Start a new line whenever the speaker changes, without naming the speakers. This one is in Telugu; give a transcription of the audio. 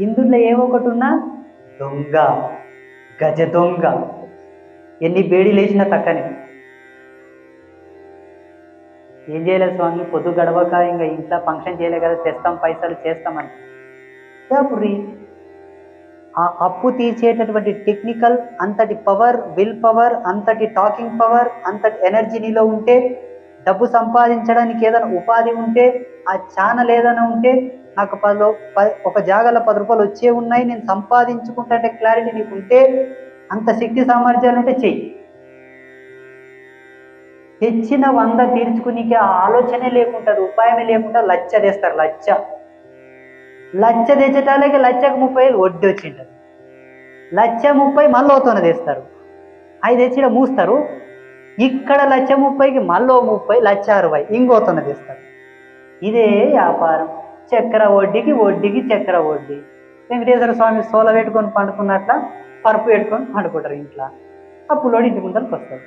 ఇందులో ఏ ఒకటి ఉన్నా దొంగ, గజ దొంగ, ఎన్ని బేడీలు వేసినా తక్కని. ఏం చేయలేదు స్వామి, పొద్దు గడవక ఇంకా ఇంట్లో ఫంక్షన్ చేయలే కదా, తెస్తాం పైసలు చేస్తామని. అప్పుడు ఆ అప్పు తీర్చేటటువంటి టెక్నికల్ అంతటి పవర్, విల్ పవర్, అంతటి టాకింగ్ పవర్, అంతటి ఎనర్జీ నీలో ఉంటే, డబ్బు సంపాదించడానికి ఏదైనా ఉపాధి ఉంటే, ఆ ఛానల్ ఏదైనా ఉంటే, నాకు ఒక జాగాలో 10 రూపాయలు వచ్చే ఉన్నాయి, నేను సంపాదించుకుంటే క్లారిటీ నీకు ఉంటే, అంత శక్తి సామర్థ్యాలు ఉంటే చెయ్యి. తెచ్చిన 100 తీర్చుకునికి ఆ ఆలోచనే లేకుంటుంది, ఉపాయమే లేకుండా లచ్చ తెస్తారు. లచ్చ తెచ్చటాలకి 1,30,000 వడ్డీ వచ్చింటుంది. 1,30,000 మళ్ళీ ఓతోన తెస్తారు, 5 తెచ్చి మూస్తారు. ఇక్కడ 1,30,000కి మళ్ళీ 30, 1,60,000 ఇంకోతోన తెస్తారు. ఇదే వ్యాపారం. చక్కెర వడ్డీకి చక్కెర వడ్డీ. వెంకటేశ్వర స్వామి సోల పెట్టుకొని పండుకున్నట్ల పరుపు పెట్టుకొని పండుకుంటారు ఇంట్లో. అప్పులోడు ఇంటి ముందరికి వస్తారు.